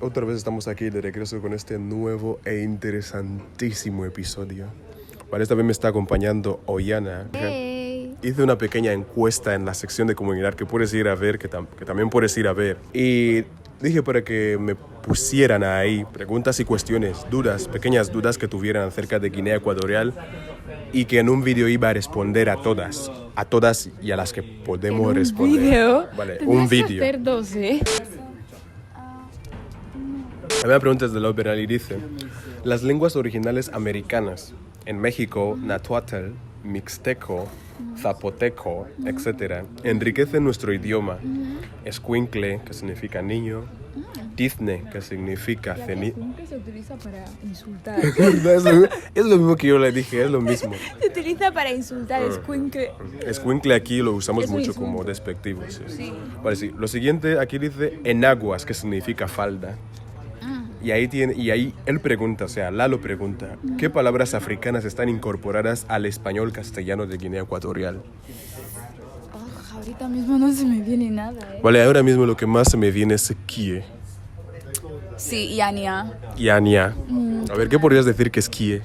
Otra vez estamos aquí de regreso con este nuevo e interesantísimo episodio. Vale, esta vez me está acompañando Ollana. Hey. Hice una pequeña encuesta en la sección de comunidad que puedes ir a ver, que también puedes ir a ver. Y dije para que me pusieran ahí preguntas y cuestiones, dudas, pequeñas dudas que tuvieran acerca de Guinea Ecuatorial y que en un vídeo iba a responder a todas y a las que podemos responder. ¿Un vídeo? Vale, Tendrías un vídeo. que hacer 12. La primera pregunta es de Lobernal y dice: las lenguas originales americanas en México, Nahuatl, Mixteco, Zapoteco, etc., enriquecen nuestro idioma. Escuincle, que significa niño, Tizne, que significa ceniza. Se utiliza para insultar. Es lo mismo que yo le dije, es lo mismo. Se utiliza para insultar, escuincle. Escuincle aquí lo usamos Es un mucho insulto. como despectivo. Sí. Sí. Vale, sí. Lo siguiente aquí dice enaguas, que significa falda. Y ahí él pregunta, o sea, Lalo pregunta, ¿qué palabras africanas están incorporadas al español castellano de Guinea Ecuatorial? Ahorita mismo no se me viene nada, Vale, ahora mismo lo que más se me viene es kie Sí, y Ania. y ania. A ver, ¿qué podrías decir que es kie?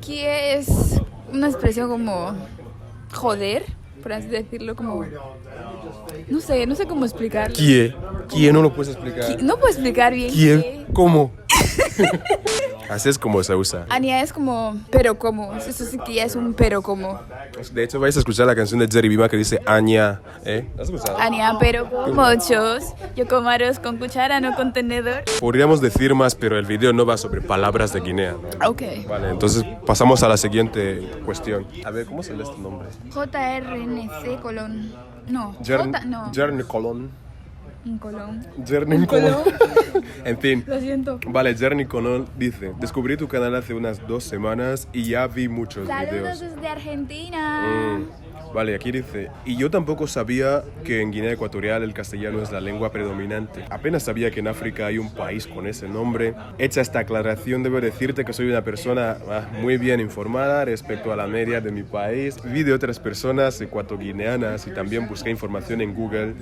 Que es una expresión como joder, por así decirlo, como... No sé cómo explicarlo. Kie no lo puedes explicar. No puedo explicar bien. Kie, ¿cómo? Así es como se usa. Ania es como, pero como. Eso sí que ya es un pero como. De hecho, vais a escuchar la canción de Jerry Bima que dice Aña. ¿Has escuchado? Ania, pero como muchos. Yo como arroz con cuchara, no con tenedor. Podríamos decir más, pero el video no va sobre palabras de Guinea, ¿no? Ok. Vale, entonces pasamos a la siguiente cuestión. A ver, ¿cómo se lee este nombre? JRNC Colón. No, no. Jerny Colón. Un Colón. Jerny Colón. En fin. Lo siento. Vale, Jerny Colón dice: descubrí tu canal hace unas 2 semanas y ya vi muchos Saludos videos. desde Argentina. Vale, aquí dice: y yo tampoco sabía que en Guinea Ecuatorial el castellano es la lengua predominante. Apenas sabía que en África hay un país con ese nombre. Hecha esta aclaración, debo decirte que soy una persona muy bien informada respecto a la media de mi país. Vi de otras personas ecuatoguineanas y también busqué información en Google.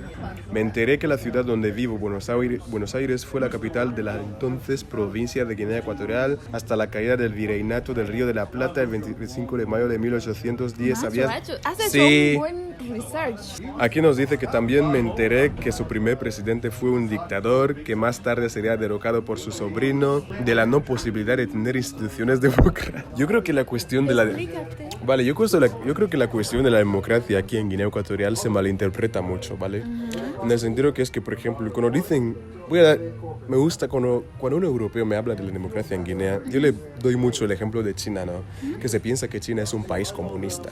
Me enteré que la ciudad donde vivo, Buenos Aires, fue la capital de la entonces provincia de Guinea Ecuatorial hasta la caída del virreinato del Río de la Plata el 25 de mayo de 1810. Macho, has hecho Sí. un buen research. Aquí nos dice que también me enteré que su primer presidente fue un dictador que más tarde sería derrocado por su sobrino, de la no posibilidad de tener instituciones democráticas. Yo creo que la cuestión de la... Explícate. Vale, yo creo que la cuestión de la democracia aquí en Guinea Ecuatorial se malinterpreta mucho, ¿vale? En el sentido que es que, por ejemplo, cuando dicen... me gusta cuando un europeo me habla de la democracia en Guinea, yo le doy mucho el ejemplo de China, ¿no? Que se piensa que China es un país comunista.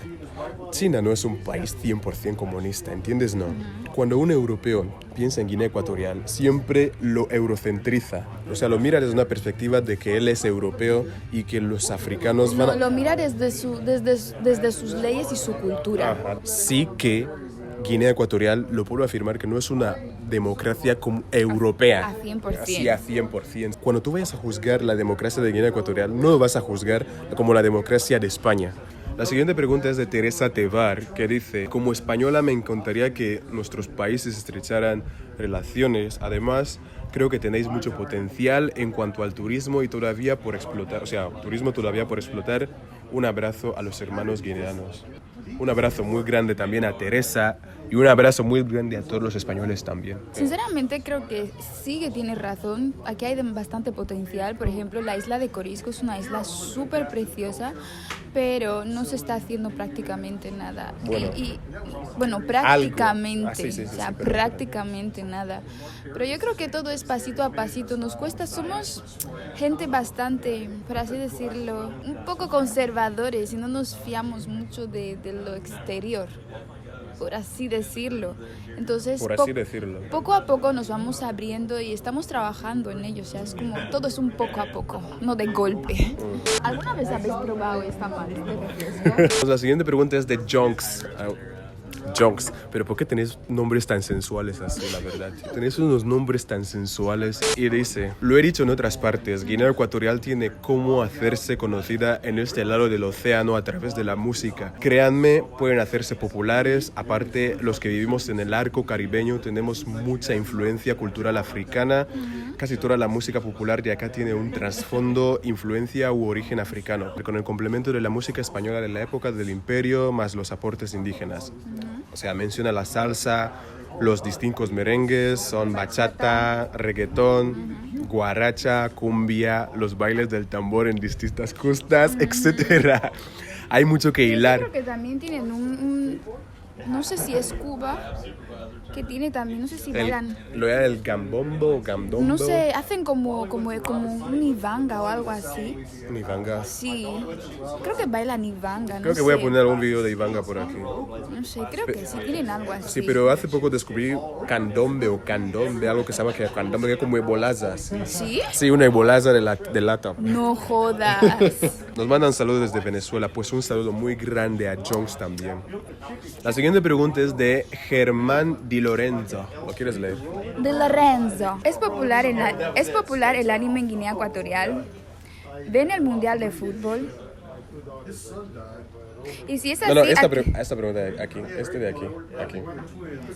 China no es un país 100% comunista, ¿entiendes? No. Cuando un europeo piensa en Guinea Ecuatorial, siempre lo eurocentriza. O sea, lo mira desde una perspectiva de que él es europeo y que los africanos van a... No, lo mira desde sus leyes y su cultura. Ajá. Sí que Guinea Ecuatorial, lo puedo afirmar, que no es una democracia como europea. A 100%. Así a 100%. Cuando tú vayas a juzgar la democracia de Guinea Ecuatorial, no lo vas a juzgar como la democracia de España. La siguiente pregunta es de Teresa Tebar, que dice: como española me encantaría que nuestros países estrecharan relaciones. Además, creo que tenéis mucho potencial en cuanto al turismo y todavía por explotar. O sea, turismo todavía por explotar. Un abrazo a los hermanos guineanos. Un abrazo muy grande también a Teresa y un abrazo muy grande a todos los españoles también. Sinceramente creo que sí que tienes razón. Aquí hay bastante potencial. Por ejemplo, la isla de Corisco es una isla súper preciosa, pero no se está haciendo prácticamente nada. Bueno, prácticamente, Sí, o sea, pero... prácticamente nada. Pero yo creo que todo es pasito a pasito. Nos cuesta, somos gente bastante, por así decirlo, un poco conservadores y no nos fiamos mucho de lo exterior, por así decirlo. Entonces, poco a poco nos vamos abriendo y estamos trabajando en ello. O sea, es como, todo es un poco a poco, no de golpe. ¿Alguna vez habéis probado esta parte de refresco? La siguiente pregunta es de Jonks. Jonks, pero ¿por qué tenéis nombres tan sensuales así, la verdad? Tenéis unos nombres tan sensuales. Y dice: lo he dicho en otras partes, Guinea Ecuatorial tiene cómo hacerse conocida en este lado del océano a través de la música. Créanme, pueden hacerse populares. Aparte, los que vivimos en el arco caribeño tenemos mucha influencia cultural africana casi toda la música popular de acá tiene un trasfondo, influencia u origen africano, con el complemento de la música española de la época del Imperio más los aportes indígenas. O sea, menciona la salsa, los distintos merengues, son bachata, reggaetón, guaracha, cumbia, los bailes del tambor en distintas costas, etc. Hay mucho que hilar. Yo creo que también tienen no sé si es Cuba, que tiene también, no sé si bailan. Lo era el gambombo o gamdombo. No sé, hacen como un ivanga o algo así. Un ivanga. Sí, creo que bailan ivanga, no Creo que sé. voy a poner algún vídeo de ivanga por aquí. No sé, creo que sí, tienen algo así. Sí, pero hace poco descubrí candombe o candombe, algo que se llama candombe, que es como ebolaza. ¿Sí? Sí, una ebolaza de lata. No jodas. Nos mandan saludos desde Venezuela, pues un saludo muy grande a Jones también. La siguiente pregunta es de Germán Di Lorenzo. ¿Lo quieres leer? De Lorenzo. ¿Es popular el anime en Guinea Ecuatorial? ¿Ven el Mundial de Fútbol? Y si es así, esta pregunta de aquí, de aquí.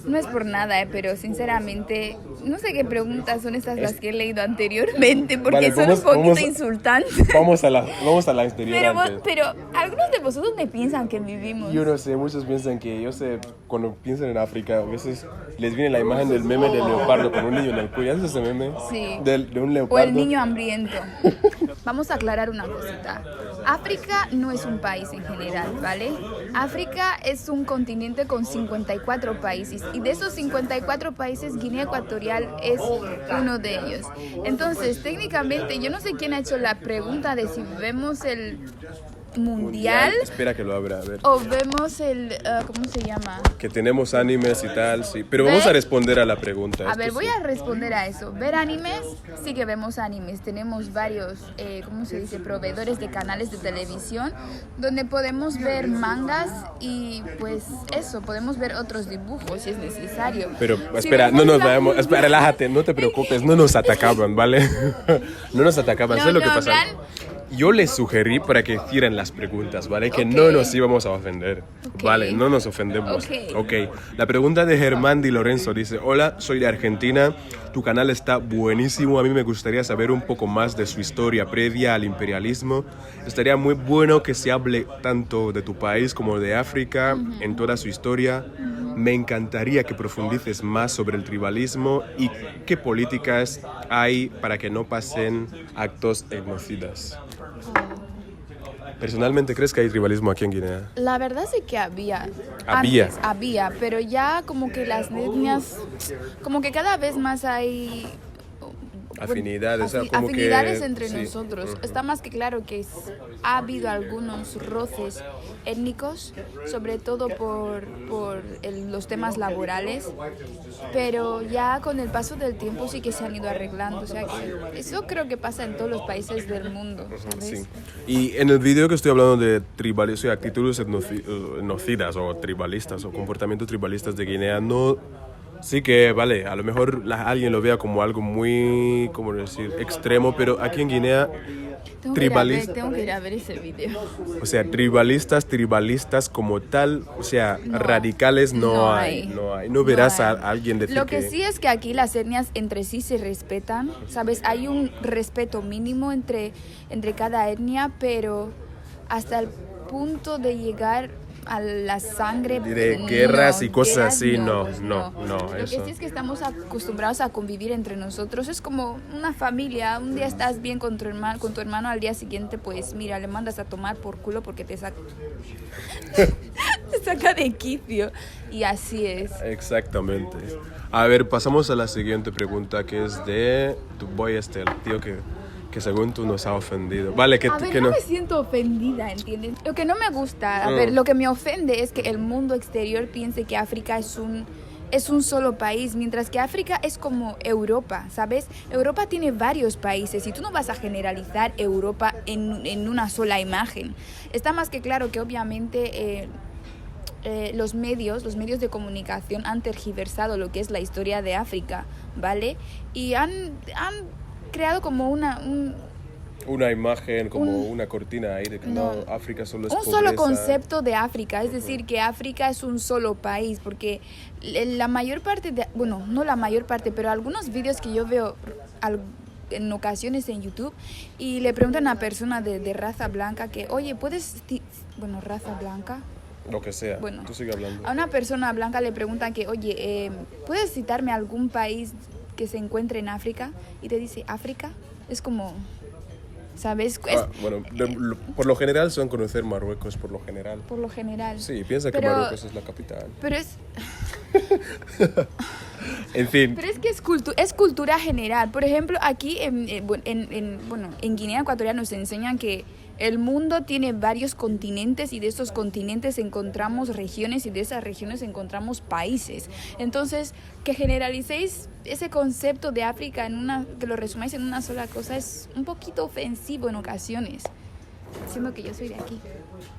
no es por nada, pero sinceramente no sé qué preguntas son estas las que he leído anteriormente, porque Vale, son un poquito insultantes. Vamos a la anterior antes. Pero algunos de vosotros me piensan que vivimos. Yo no sé, muchos piensan que, cuando piensan en África, a veces les viene la imagen del meme del leopardo con un niño en el cuello. ¿Haces ese meme? Sí. De un O leopardo. el niño hambriento. Vamos a aclarar una cosita. África no es un país en general, ¿vale? África es un continente con 54 países y de esos 54 países Guinea Ecuatorial es uno de ellos. Entonces, técnicamente, yo no sé quién ha hecho la pregunta de si vemos el mundial Espera que lo abra, a ver. o vemos el... ¿cómo se llama? Que tenemos animes y tal, sí. Pero vamos a responder a la pregunta. A ver, esto voy sí. a responder a eso. ¿Ver animes? Sí que vemos animes. Tenemos varios, ¿cómo se dice? Proveedores de canales de televisión donde podemos ver mangas y pues eso, podemos ver otros dibujos si es necesario. Pero Si espera, vemos no nos la- vayamos. Espera, relájate, no te preocupes, no nos atacaban, ¿vale? No nos atacaban, No, ¿sabes lo que no, pasa? Bran. Yo les sugerí para que hicieran las preguntas, ¿vale? Que Ok. no nos íbamos a ofender, Ok. ¿vale? No nos ofendemos. Ok. La pregunta de Germán Di Lorenzo dice: hola, soy de Argentina, tu canal está buenísimo, a mí me gustaría saber un poco más de su historia previa al imperialismo. Estaría muy bueno que se hable tanto de tu país como de África en toda su historia. Me encantaría que profundices más sobre el tribalismo y qué políticas hay para que no pasen actos etnocidas. Personalmente, ¿crees que hay tribalismo aquí en Guinea? La verdad sí que había. Había. Antes había, pero ya como que las etnias, como que cada vez más hay Afinidades, o sea, como que- afinidades entre sí. nosotros. Está más que claro que ha habido algunos roces étnicos, sobre todo por los temas laborales, pero ya con el paso del tiempo sí que se han ido arreglando. O sea que eso creo que pasa en todos los países del mundo, ¿sabes? Sí. Y en el video que estoy hablando de tribalismo, o sea, actitudes etnocidas o tribalistas o comportamientos tribalistas de Guinea, no... Sí que, vale, a lo mejor alguien lo vea como algo muy, ¿cómo decir?, extremo, pero aquí en Guinea, Tengo que ir a ver ese video. o sea, tribalistas como tal, o sea, No, radicales no no hay. hay. No verás No a hay. alguien decir Lo que sí es que aquí las etnias entre sí se respetan, ¿sabes? Hay un respeto mínimo entre cada etnia, pero hasta el punto de llegar a la sangre De guerras y cosas guerras así, no, pues no, Lo que eso. sí es que estamos acostumbrados a convivir entre nosotros. Es como una familia. Un día estás bien con tu hermano, al día siguiente, pues mira, le mandas a tomar por culo porque te saca de quicio. Y así es. Exactamente. A ver, pasamos a la siguiente pregunta, que es de tu boy el tío que según tú nos ha ofendido. Vale, que A ver, que no no... me siento ofendida, ¿entiendes? Lo que no me gusta, lo que me ofende es que el mundo exterior piense que África es un solo país, mientras que África es como Europa, ¿sabes? Europa tiene varios países y tú no vas a generalizar Europa en una sola imagen. Está más que claro que obviamente los medios de comunicación han tergiversado lo que es la historia de África, ¿vale? Y han creado como Una imagen, como una cortina ahí de que no, África solo es un pobreza. solo concepto de África, es decir, que África es un solo país, porque la mayor parte no la mayor parte, pero algunos vídeos que yo veo en ocasiones en YouTube y le preguntan a una persona de raza blanca que, oye, bueno, raza blanca, Lo que sea, bueno, tú sigue hablando. a una persona blanca le preguntan que, oye, ¿puedes citarme algún país que se encuentre en África? Y te dice, ¿África? Es como, ¿sabes? Bueno, por lo general son conocer Marruecos, por lo general. Por lo general. Sí, piensa que Pero- Marruecos es la capital. Pero es... En fin, Pero es que es cultura general. Por ejemplo, aquí en Guinea Ecuatorial nos enseñan que el mundo tiene varios continentes y de estos continentes encontramos regiones y de esas regiones encontramos países. Entonces, que generalicéis ese concepto de África que lo resumáis en una sola cosa es un poquito ofensivo en ocasiones, siendo que yo soy de aquí.